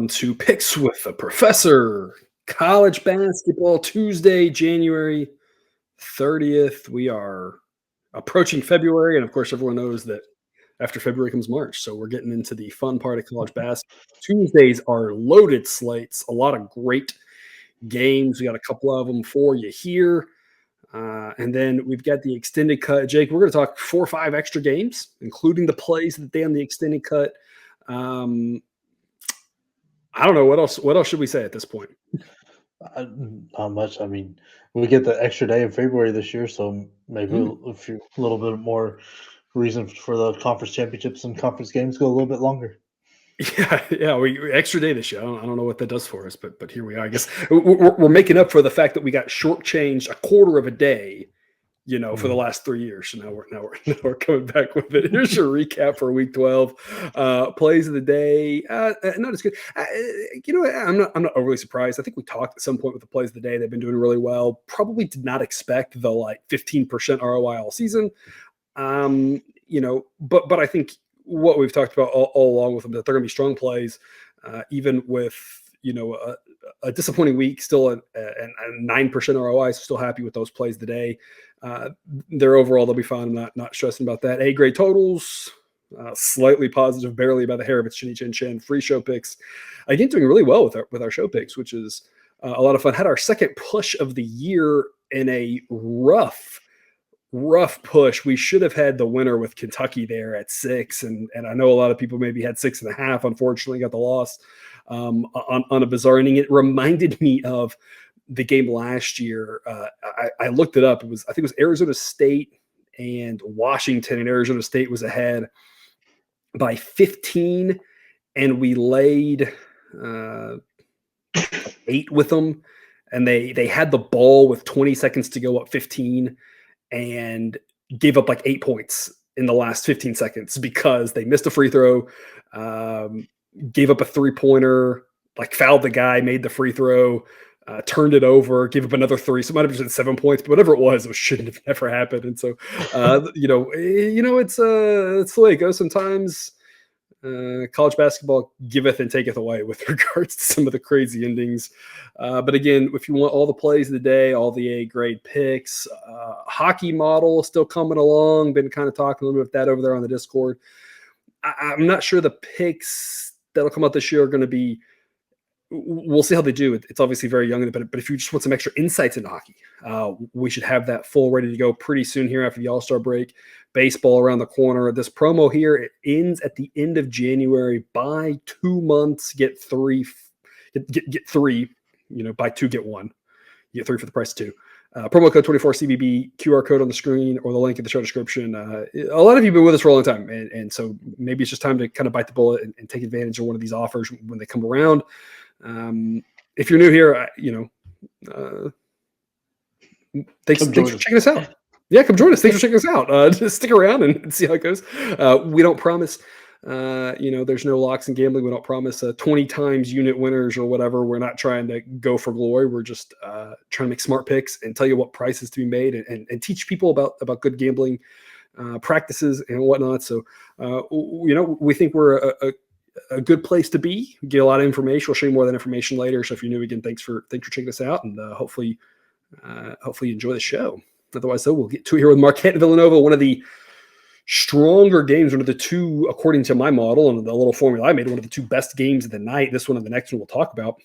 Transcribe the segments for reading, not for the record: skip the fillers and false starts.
Welcome to Picks with the Professor. College basketball Tuesday, January 30th. We are approaching February, and of course, everyone knows that after February comes March. So we're getting into the fun part of college basketball. Tuesdays are loaded slates, a lot of great games. We got a couple of them for you here. And then we've got the extended cut. Jake, we're going to talk 4 or 5 extra games, including the plays of the day on the extended cut. I don't know what else. What else should we say at this point? Not much. I mean, we get the extra day in February this year, so maybe a little bit more reason for the conference championships and conference games go a little bit longer. Yeah. We extra day this year. I don't know what that does for us, but here we are. I guess we're making up for the fact that we got shortchanged a quarter of a day, for the last 3 years. So now we're coming back with it. Here's your recap for Week 12. Plays of the day, not as good. I'm not overly surprised. I think we talked at some point with the plays of the day. They've been doing really well. Probably did not expect the 15% ROI all season. But I think what we've talked about all along with them, that they're going to be strong plays, even with a disappointing week, still a 9% ROI. So still happy with those plays today. They're overall, they'll be fine. I'm not stressing about that. A grade totals, slightly positive, barely by the hair of its chinny chin chin. Free show picks, again, doing really well with our show picks, which is a lot of fun. Had our second push of the year in a rough push. We should have had the winner with Kentucky there at 6, and I know a lot of people maybe had 6.5. Unfortunately, got the loss on a bizarre inning. It reminded me of the game last year. I looked it up. I think it was Arizona State and Washington, and Arizona State was ahead by 15, and we laid 8 with them, and they had the ball with 20 seconds to go, up 15, and gave up 8 points in the last 15 seconds because they missed a free throw, gave up a 3-pointer, fouled the guy, made the free throw, turned it over, gave up another 3. So it might have just been 7 points, but whatever it was, it shouldn't have never happened. And so, it's the way it goes sometimes. College basketball giveth and taketh away with regards to some of the crazy endings. But again, if you want all the plays of the day, all the A grade picks, hockey model still coming along. Been kind of talking a little bit about that over there on the Discord. I'm not sure the picks that'll come out this year are going to be. We'll see how they do. It's obviously very young, but if you just want some extra insights into hockey, we should have that full ready to go pretty soon here after the All-Star break. Baseball around the corner. This promo here, it ends at the end of January. Buy 2 months, get 3. Get 3. Buy 2, get 1. You get 3 for the price of 2. Promo code 24 CBB, QR code on the screen or the link in the show description. A lot of you have been with us for a long time, and so maybe it's just time to kind of bite the bullet and take advantage of one of these offers when they come around. If you're new here, thanks for checking us out. Yeah, come join us. Thanks for checking us out. Just stick around and see how it goes. We don't promise, there's no locks in gambling. We don't promise 20 times unit winners or whatever. We're not trying to go for glory. We're just trying to make smart picks and tell you what prices to be made and teach people about good gambling practices and whatnot. So, we think we're a good place to be. Get a lot of information. We'll show you more of that information later. So if you're new, again, thanks for checking us out, and hopefully you enjoy the show. Otherwise, though, we'll get to it here with Marquette and Villanova, one of the stronger games, one of the 2, according to my model and the little formula I made, one of the 2 best games of the night. This one and the next one we'll talk about.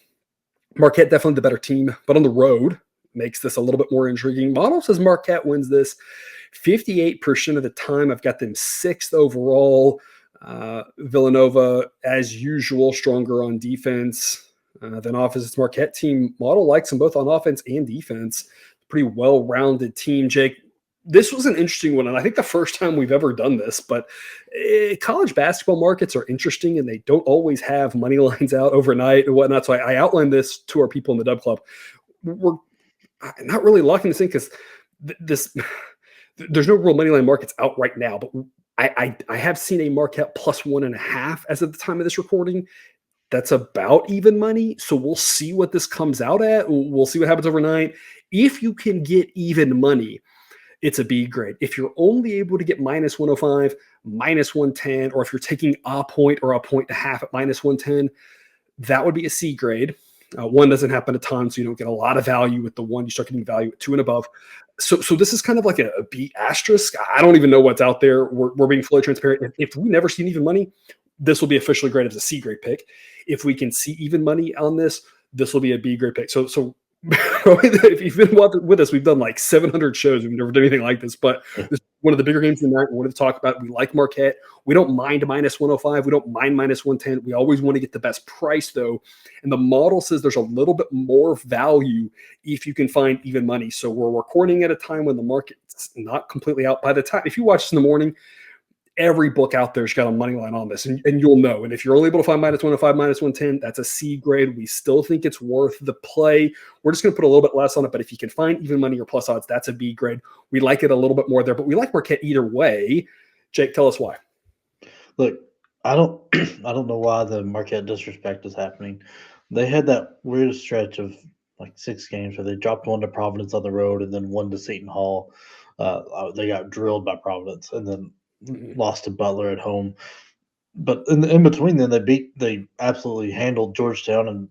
Marquette definitely the better team, but on the road makes this a little bit more intriguing. Model says Marquette wins this 58% of the time. I've got them 6th overall. Villanova, as usual, stronger on defense than offense. It's Marquette team model likes them both on offense and defense. Pretty well-rounded team. Jake, this was an interesting one, and I think the first time we've ever done this, but college basketball markets are interesting, and they don't always have money lines out overnight and whatnot. So I outlined this to our people in the Dub Club. We're not really locking this in because there's no real money line markets out right now, but I have seen a Marquette plus 1.5 as of the time of this recording. That's about even money. So we'll see what this comes out at. We'll see what happens overnight. If you can get even money, it's a B grade. If you're only able to get minus 105, minus 110, or if you're taking a point or a point and a half at minus 110, That would be a C grade. One doesn't happen a ton, so you don't get a lot of value with the one. You start getting value at 2 and above. So this is kind of like a B asterisk. I don't even know what's out there. We're being fully transparent. If we never see even money, this will be officially graded as a C grade pick. If we can see even money on this, this will be a B grade pick. So if you've been with us, we've done like 700 shows. We've never done anything like this, but this is one of the bigger games of the night. We wanted to talk about. We like Marquette. We don't mind minus 105. We don't mind minus 110. We always want to get the best price, though. And the model says there's a little bit more value if you can find even money. So we're recording at a time when the market's not completely out. By the time, if you watch this in the morning, every book out there's got a money line on this, and you'll know. And if you're only able to find minus 105, minus 110, that's a C grade. We still think it's worth the play. We're just going to put a little bit less on it, but if you can find even money or plus odds, that's a B grade. We like it a little bit more there, but we like Marquette either way. Jake, tell us why. Look, I don't I don't know why the Marquette disrespect is happening. They had that weird stretch of like 6 games where they dropped one to Providence on the road and then one to Seton Hall. They got drilled by Providence and then lost to Butler at home. But in between then, they absolutely handled Georgetown and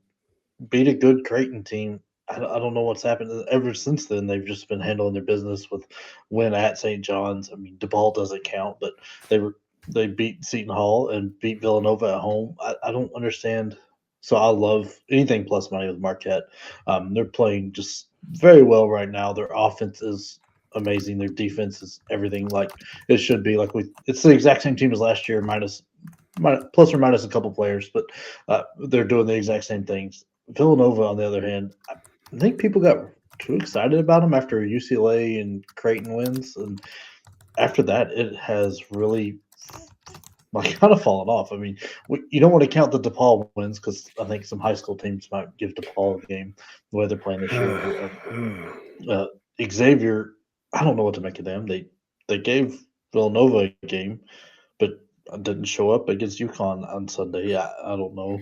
beat a good Creighton team. I don't know what's happened ever since then. They've just been handling their business with win at St. John's. I mean, DePaul doesn't count, but they beat Seton Hall and beat Villanova at home. I don't understand. So I love anything plus money with Marquette. They're playing just very well right now. Their offense is amazing. Their defense is everything like it should be. It's the exact same team as last year, minus plus or minus a couple players, but they're doing the exact same things. Villanova, on the other hand, I think people got too excited about them after UCLA and Creighton wins, and after that, it has really kind of fallen off. I mean, you don't want to count the DePaul wins because I think some high school teams might give DePaul a game the way they're playing this year. Xavier, I don't know what to make of them. They gave Villanova a game, but didn't show up against UConn on Sunday. I don't know.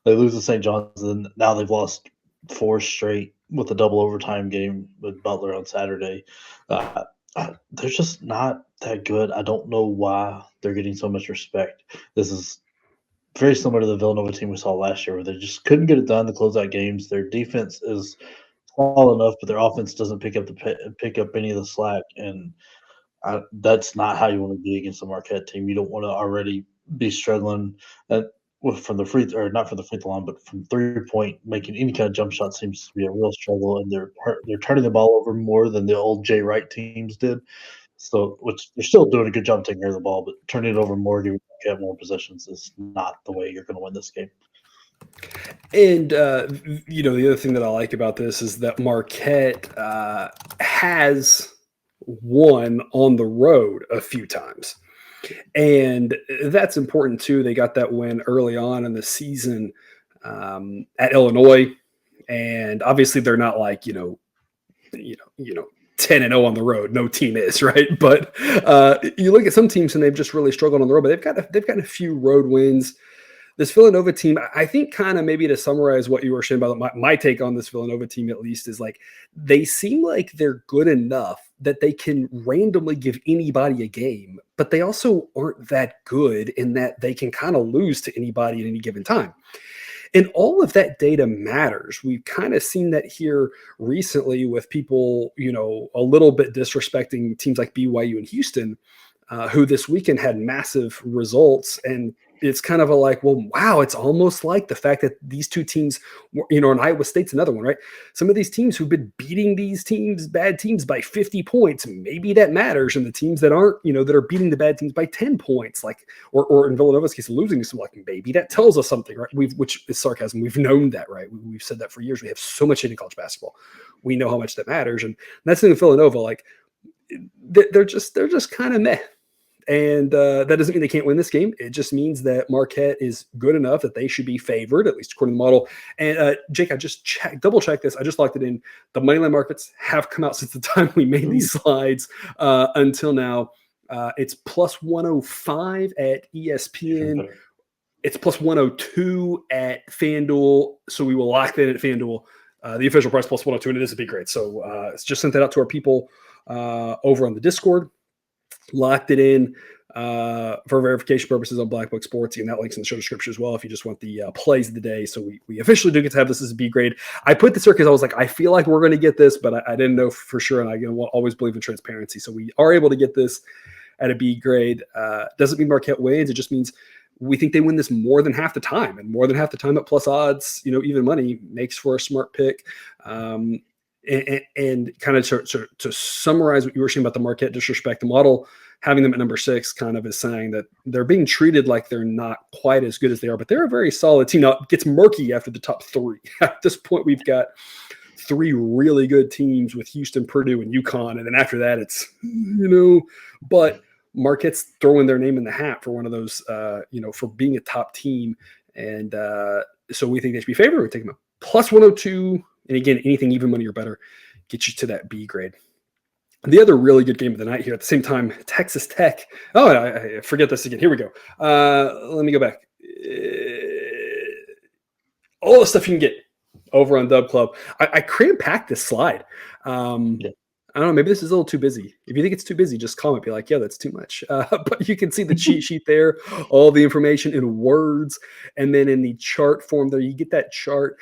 They lose to St. John's, and now they've lost 4 straight with a double overtime game with Butler on Saturday. They're just not that good. I don't know why they're getting so much respect. This is very similar to the Villanova team we saw last year, where they just couldn't get it done to close out games. Their defense is small enough, but their offense doesn't pick up any of the slack, and that's not how you want to be against a Marquette team. You don't want to already be struggling from the not from the free throw line, but from 3-point, making any kind of jump shot seems to be a real struggle, and they're turning the ball over more than the old Jay Wright teams did. So, which they're still doing a good job taking care of the ball, but turning it over more, giving Marquette more possessions is not the way you're going to win this game. And, the other thing that I like about this is that Marquette has won on the road a few times. And that's important, too. They got that win early on in the season at Illinois. And obviously they're not like, 10-0 on the road. No team is, right? But you look at some teams and they've just really struggled on the road, but they've got a few road wins. This Villanova team, I think, kind of maybe to summarize what you were saying about my take on this Villanova team, at least, is like they seem like they're good enough that they can randomly give anybody a game, but they also aren't that good in that they can kind of lose to anybody at any given time. And all of that data matters. We've kind of seen that here recently with people, a little bit disrespecting teams like BYU and Houston, who this weekend had massive results. And it's kind of wow, it's almost like the fact that these two teams, and Iowa State's another one, right? Some of these teams who've been beating these teams, bad teams, by 50 points, maybe that matters. And the teams that aren't, that are beating the bad teams by 10 points, or in Villanova's case, losing to some, maybe that tells us something, right? Which is sarcasm. We've known that, right? We've said that for years. We have so much in college basketball. We know how much that matters. And that's the thing with Villanova, they're just kind of meh. And that doesn't mean they can't win this game. It just means that Marquette is good enough that they should be favored, at least according to the model. And Jake, I just double-checked this. I just locked it in. The moneyline markets have come out since the time we made these slides until now. It's plus 105 at ESPN. It's plus 102 at FanDuel. So we will lock that in at FanDuel. The official price plus 102, and it is a big grade. So it's just sent that out to our people over on the Discord. Locked it in for verification purposes on Black Book Sports. And that link's in the show description as well if you just want the plays of the day. So we officially do get to have this as a B grade. I put this here because I was like, I feel like we're going to get this, but I didn't know for sure. And I always believe in transparency. So we are able to get this at a B grade. Doesn't mean Marquette wins. It just means we think they win this more than half the time, and more than half the time at plus odds, even money makes for a smart pick. And kind of to summarize what you were saying about the Marquette disrespect, the model having them at number 6 kind of is saying that they're being treated like they're not quite as good as they are, but they're a very solid team. Now, it gets murky after the top 3. At this point, we've got 3 really good teams with Houston, Purdue, and UConn, and then after that, it's, but Marquette's throwing their name in the hat for one of those, for being a top team, and so we think they should be favored. We take them a plus 102. And again, anything even money or better gets you to that B grade. The other really good game of the night here at the same time, Texas Tech. Oh, I forget this again. Here we go. Let me go back. All the stuff you can get over on Dub Club. I cram-packed this slide. I don't know, maybe this is a little too busy. If you think it's too busy, just comment. Be like, yeah, that's too much. But you can see the cheat sheet there, all the information in words. And then in the chart form there, you get that chart,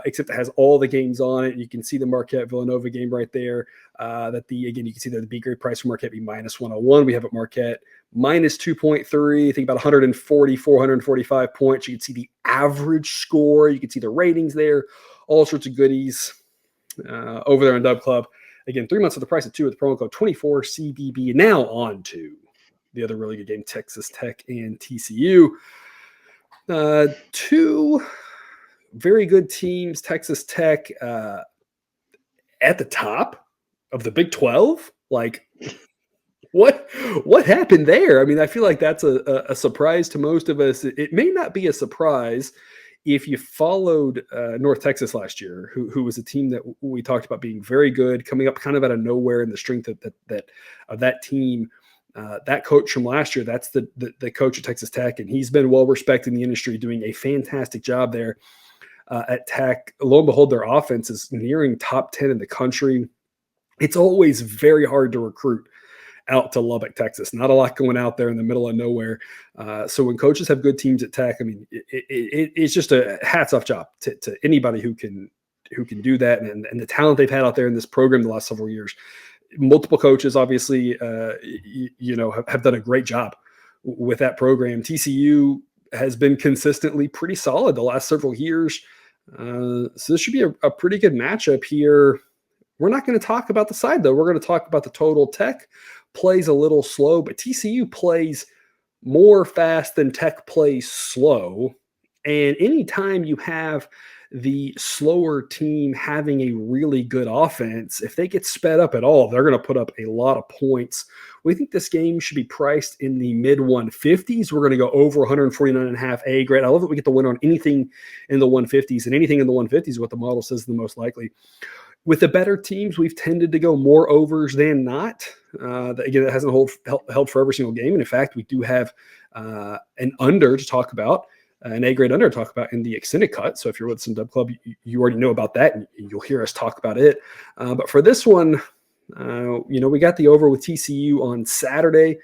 except it has all the games on it. You can see the Marquette Villanova game right there. You can see that the B grade price for Marquette be minus 101. We have at Marquette minus 2.3. I think about 144, 145 points. You can see the average score. You can see the ratings there, all sorts of goodies over there on Dub Club. Again, 3 months of the price of 2 with the promo code 24 CBB. Now on to the other really good game, Texas Tech and TCU. 2 very good teams. Texas Tech at the top of the Big 12. Like, what happened there? I mean, I feel like that's a surprise to most of us. It may not be a surprise if you followed North Texas last year, who was a team that we talked about being very good, coming up kind of out of nowhere in the strength of that team. That coach from last year, that's the coach at Texas Tech, and he's been well respected in the industry, doing a fantastic job there at Tech. Lo and behold, their offense is nearing top 10 in the country. It's always very hard to recruit out to Lubbock, Texas. Not a lot going out there in the middle of nowhere. So when coaches have good teams at Tech, I mean, it's just a hats off job to anybody who can do that, and the talent they've had out there in this program the last several years. Multiple coaches, obviously, have done a great job with that program. TCU has been consistently pretty solid the last several years. So this should be a pretty good matchup here. We're not going to talk about the side, though. We're going to talk about the total. Tech plays a little slow, but TCU plays more fast than Tech plays slow. And anytime you have the slower team having a really good offense, if they get sped up at all, they're going to put up a lot of points. We think this game should be priced in the mid 150s. We're going to go over 149.5 A grade. I love that we get the winner on anything in the 150s, and anything in the 150s is what the model says is the most likely. With the better teams, we've tended to go more overs than not. Again, that hasn't held for every single game. And in fact, we do have an under to talk about, an A grade under to talk about in the extended cut. So if you're with some Dub Club, you already know about that, and you'll hear us talk about it. But for this one, we got the over with TCU on Saturday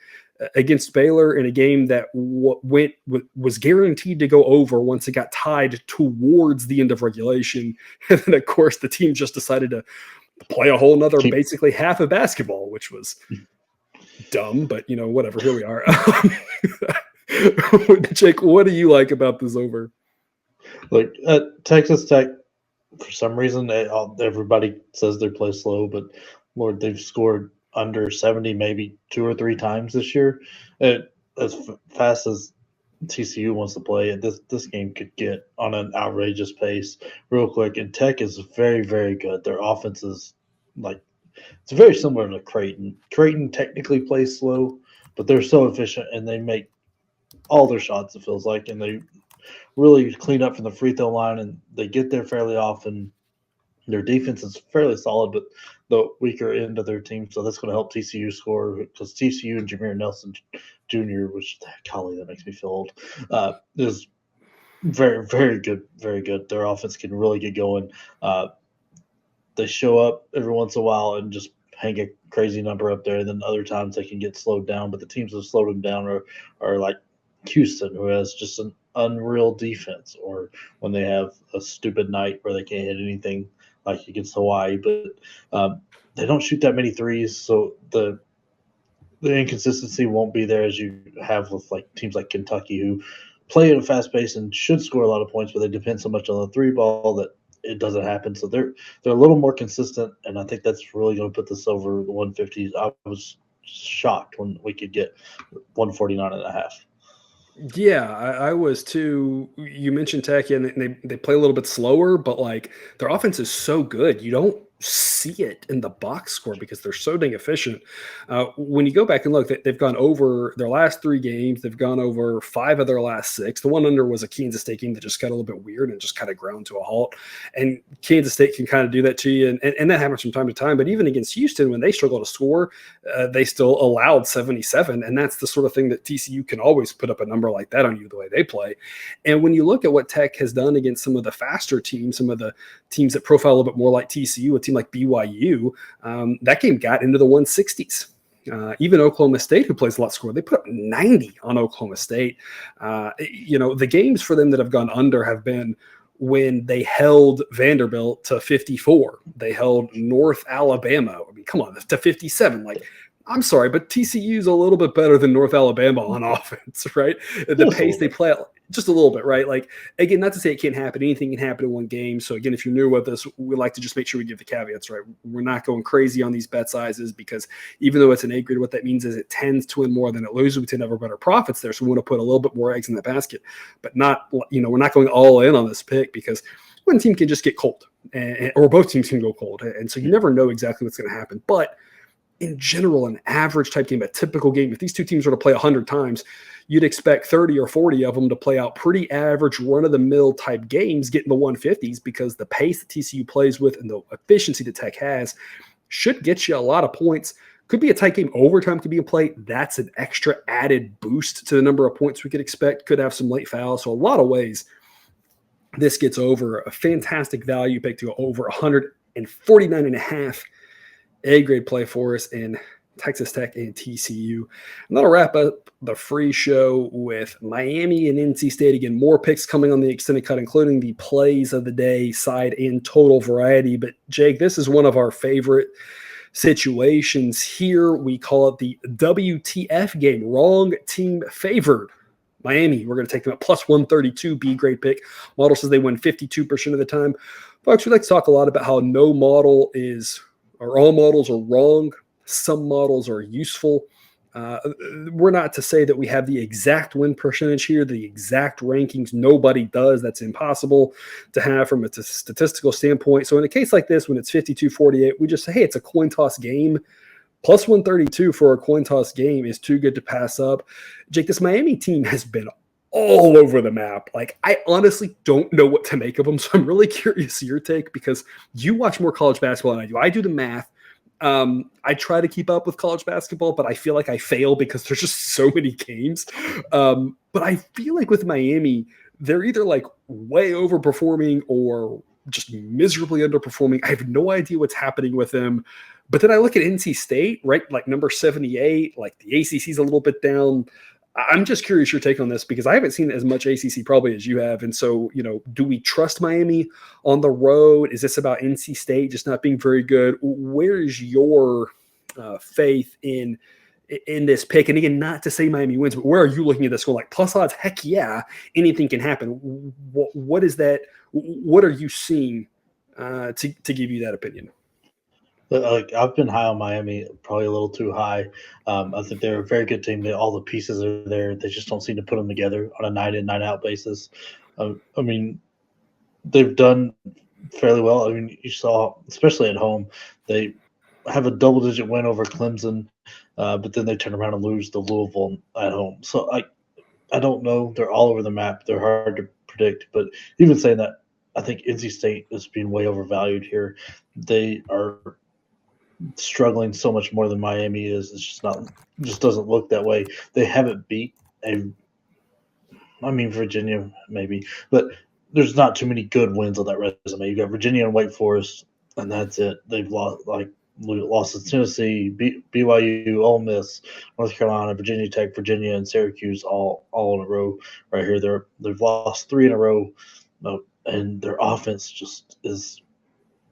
against Baylor in a game that was guaranteed to go over once it got tied towards the end of regulation. And then, of course, the team just decided to play a whole nother basically half of basketball, which was dumb, but whatever, here we are. Jake, what do you like about this over? Look, Texas Tech, for some reason, everybody says they play slow, but Lord, they've scored under 70 maybe 2 or 3 times this year. As fast as TCU wants to play, this game could get on an outrageous pace real quick. And Tech is very, very good. Their offense is it's very similar to Creighton. Creighton technically plays slow, but they're so efficient and they make all their shots, it feels like, and they really clean up from the free throw line, and they get there fairly often. Their defense is fairly solid, but the weaker end of their team, so that's going to help TCU score, because TCU and Jameer Nelson Jr., which, golly, that makes me feel old, is very, very good, very good. Their offense can really get going. They show up every once in a while and just hang a crazy number up there. And then other times they can get slowed down. But the teams that slowed them down are like Houston, who has just an unreal defense, or when they have a stupid night where they can't hit anything like against Hawaii. But they don't shoot that many threes, so the inconsistency won't be there as you have with like teams like Kentucky, who play at a fast pace and should score a lot of points, but they depend so much on the three ball that it doesn't happen. So they're a little more consistent, and I think that's really going to put this over the 150s. I was shocked when we could get 149.5. Yeah, I was too. You mentioned Tech, and they play a little bit slower, but like their offense is so good, you don't see it in the box score because they're so dang efficient. When you go back and look, they've gone over their last 3 games. They've gone over 5 of their last 6. The one under was a Kansas State game that just got a little bit weird and just kind of ground to a halt. And Kansas State can kind of do that to you, and that happens from time to time. But even against Houston, when they struggle to score, they still allowed 77, and that's the sort of thing that TCU can always put up a number like that on you the way they play. And when you look at what Tech has done against some of the faster teams, some of the teams that profile a little bit more like TCU, a team like BYU, that game got into the 160s. Even Oklahoma State, who plays a lot score, they put up 90 on Oklahoma State. The games for them that have gone under have been when they held Vanderbilt to 54. They held North Alabama, I mean, come on, to 57. Like, I'm sorry, but TCU's a little bit better than North Alabama on offense, right? The pace they play just a little bit, right? Like, again, not to say it can't happen. Anything can happen in one game. So, again, if you're new with us, we like to just make sure we give the caveats, right? We're not going crazy on these bet sizes because even though it's an A grade, what that means is it tends to win more than it loses. We tend to have better profits there. So we want to put a little bit more eggs in the basket, but not, we're not going all in on this pick because one team can just get cold or both teams can go cold. And so you never know exactly what's going to happen. But in general, an average type game, a typical game, if these two teams were to play 100 times, you'd expect 30 or 40 of them to play out pretty average run-of-the-mill type games, getting the 150s, because the pace that TCU plays with and the efficiency that Tech has should get you a lot of points. Could be a tight game. Overtime could be in play. That's an extra added boost to the number of points we could expect. Could have some late fouls. So a lot of ways this gets over. A fantastic value pick to go over 149.5. A-grade play for us in Texas Tech and TCU. And that'll wrap up the free show with Miami and NC State. Again, more picks coming on the extended cut, including the plays of the day, side and total variety. But, Jake, this is one of our favorite situations here. We call it the WTF game, wrong team favored. Miami, we're going to take them at plus 132, B-grade pick. Model says they win 52% of the time. Folks, we like to talk a lot about how no model is – or all models are wrong. Some models are useful. We're not to say that we have the exact win percentage here, the exact rankings. Nobody does. That's impossible to have from a statistical standpoint. So in a case like this, when it's 52-48, we just say, hey, it's a coin toss game. Plus 132 for a coin toss game is too good to pass up. Jake, this Miami team has been all over the map. Like, I honestly don't know what to make of them. So I'm really curious your take because you watch more college basketball than I do. I do the math. I try to keep up with college basketball, but I feel like I fail because there's just so many games. But I feel like with Miami, they're either like way overperforming or just miserably underperforming. I have no idea what's happening with them. But then I look at NC State, right? Like number 78, like the ACC's a little bit down. I'm just curious your take on this because I haven't seen as much ACC probably as you have. And so, do we trust Miami on the road? Is this about NC State just not being very good? Where is your faith in this pick? And again, not to say Miami wins, but where are you looking at this going like plus odds? Heck yeah, anything can happen. What is that? What are you seeing to give you that opinion? Like I've been high on Miami, probably a little too high. I think they're a very good team. All the pieces are there. They just don't seem to put them together on a night in, night out basis. I mean, they've done fairly well. I mean, you saw, especially at home, they have a double-digit win over Clemson, but then they turn around and lose to Louisville at home. So I don't know. They're all over the map. They're hard to predict. But even saying that, I think NC State is being way overvalued here. They are struggling so much more than Miami is. It's just doesn't look that way. They haven't beat Virginia maybe, but there's not too many good wins on that resume. You got Virginia and Wake Forest, and that's it. They've lost, like losses to Tennessee, BYU, Ole Miss, North Carolina, Virginia Tech, Virginia, and Syracuse all in a row right here. They've lost 3 in a row, and their offense just is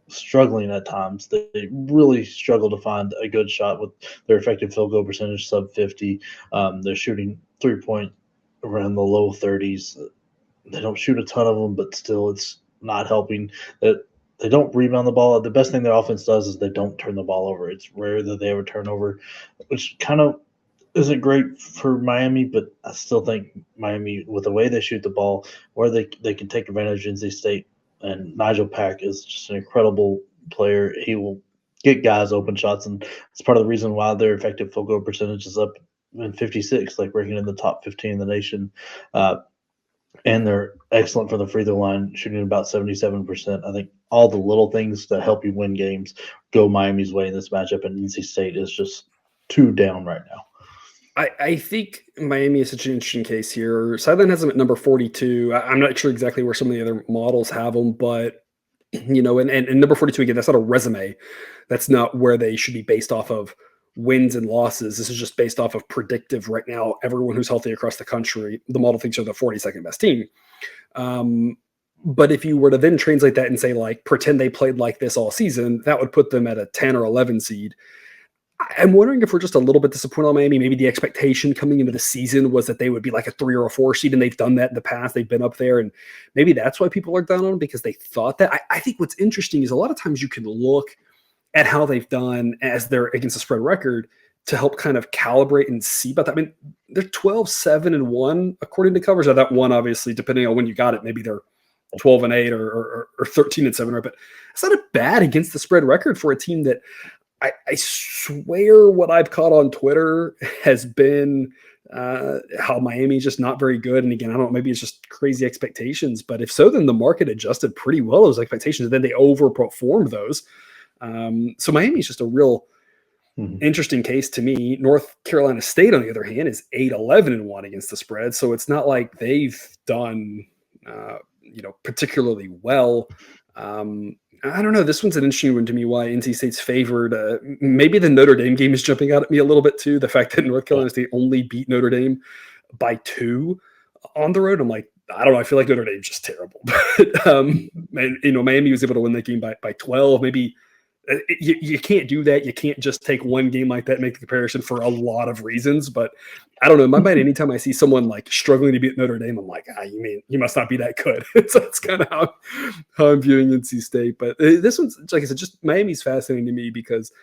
struggling at times. They really struggle to find a good shot with their effective field goal percentage sub 50. They're shooting 3-point around the low 30s. They don't shoot a ton of them, but still, it's not helping. That they don't rebound the ball. The best thing their offense does is they don't turn the ball over. It's rare that they ever turn over, which kind of isn't great for Miami. But I still think Miami, with the way they shoot the ball, where they can take advantage of NC State, and Nigel Pack is just an incredible player. He will get guys open shots, and it's part of the reason why their effective field goal percentage is up in 56, like ranking in the top 15 in the nation. And they're excellent from the free throw line, shooting about 77%. I think all the little things that help you win games go Miami's way in this matchup, and NC State is just too down right now. I think Miami is such an interesting case here. Sideline has them at number 42. I'm not sure exactly where some of the other models have them, but and number 42, again, that's not a resume. That's not where they should be based off of wins and losses. This is just based off of predictive right now. Everyone who's healthy across the country, the model thinks are the 42nd best team. But if you were to then translate that and say, like, pretend they played like this all season, that would put them at a 10 or 11 seed. I'm wondering if we're just a little bit disappointed on Miami. Maybe the expectation coming into the season was that they would be like a 3 or a 4 seed, and they've done that in the past. They've been up there, and maybe that's why people are down on them, because they thought that. I think what's interesting is a lot of times you can look at how they've done as their against the spread record to help kind of calibrate and see about that. I mean, they're 12-7-1 according to covers. Now that one, obviously, depending on when you got it, maybe they're 12-8 or 13-7, right? But it's not a bad against the spread record for a team that I swear what I've caught on Twitter has been how Miami's just not very good. And again, I don't know, maybe it's just crazy expectations, but if so, then the market adjusted pretty well those expectations, and then they overperformed those. So Miami's just a real interesting case to me. North Carolina State, on the other hand, is 8-11-1 against the spread. So it's not like they've done, particularly well. I don't know. This one's an interesting one to me, why NC State's favored. Maybe the Notre Dame game is jumping out at me a little bit too. The fact that North Carolina State only beat Notre Dame by 2 on the road. I'm like, I don't know. I feel like Notre Dame's just terrible. But, Miami was able to win that game by 12. Maybe you can't do that. You can't just take one game like that and make the comparison for a lot of reasons. But I don't know. In my mind, anytime I see someone like struggling to beat Notre Dame, I'm like, you must not be that good. So that's kind of how I'm viewing NC State. But this one's, like I said, just Miami's fascinating to me because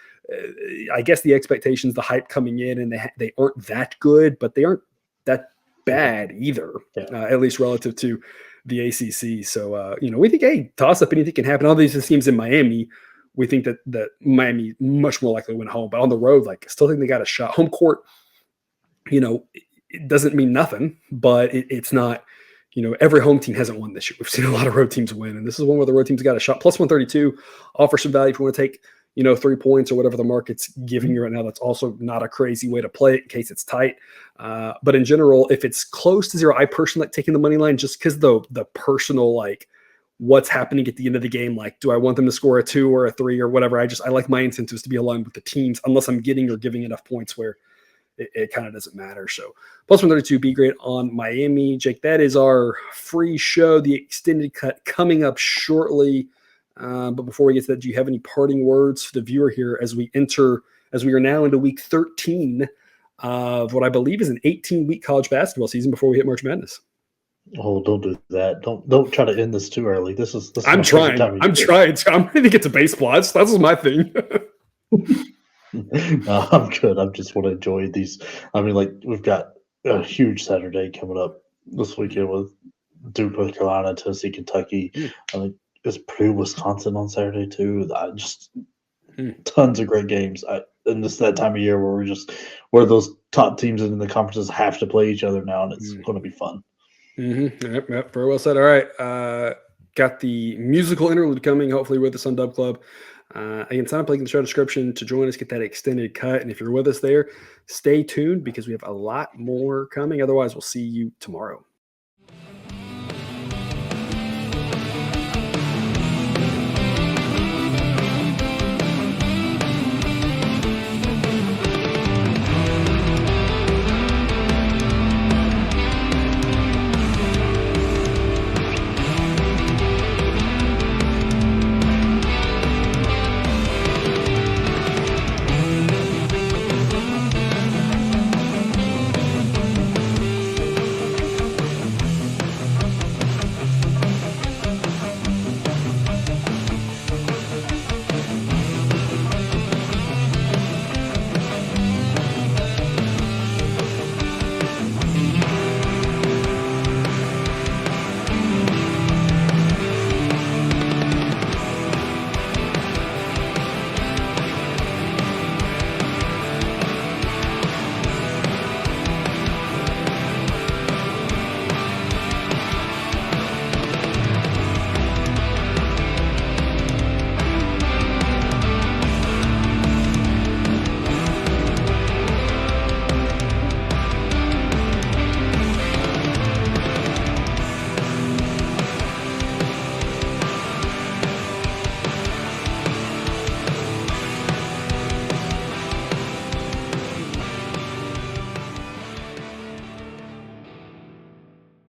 I guess the expectations, the hype coming in, and they aren't that good, but they aren't that bad either, at least relative to the ACC. So, we think, hey, toss up, anything can happen. All these teams in Miami, we think that Miami much more likely to win home, but on the road, like, still think they got a shot. Home court, it doesn't mean nothing, but it's not, every home team hasn't won this year. We've seen a lot of road teams win, and this is one where the road teams got a shot. Plus 132 offers some value if you want to take, 3 points or whatever the market's giving you right now. That's also not a crazy way to play it in case it's tight. But in general, if it's close to 0, I personally like taking the money line just because the personal, like, what's happening at the end of the game. Like, do I want them to score a 2 or a 3 or whatever? I like my incentives to be aligned with the teams, unless I'm getting or giving enough points where it kind of doesn't matter. So plus 132, be great on Miami. Jake, that is our free show, the extended cut, coming up shortly. But before we get to that, do you have any parting words for the viewer here as we are now into week 13 of what I believe is an 18-week college basketball season before we hit March Madness? Oh, don't do that. Don't try to end this too early. This is I'm trying. I'm ready to get to baseball. That's my thing. No, I'm good. I just want to enjoy these. I mean, like, we've got a huge Saturday coming up this weekend with Duke, North Carolina, Tennessee, Kentucky. I think it's Purdue, Wisconsin on Saturday too. Tons of great games. And this is that time of year where those top teams in the conferences have to play each other now, and it's going to be fun. Yep, very well said. All right, got the musical interlude coming. Hopefully with us on Dub Club. Again, sign up, link in the show description to join us, get that extended cut. And if you're with us there, stay tuned because we have a lot more coming. Otherwise, we'll see you tomorrow.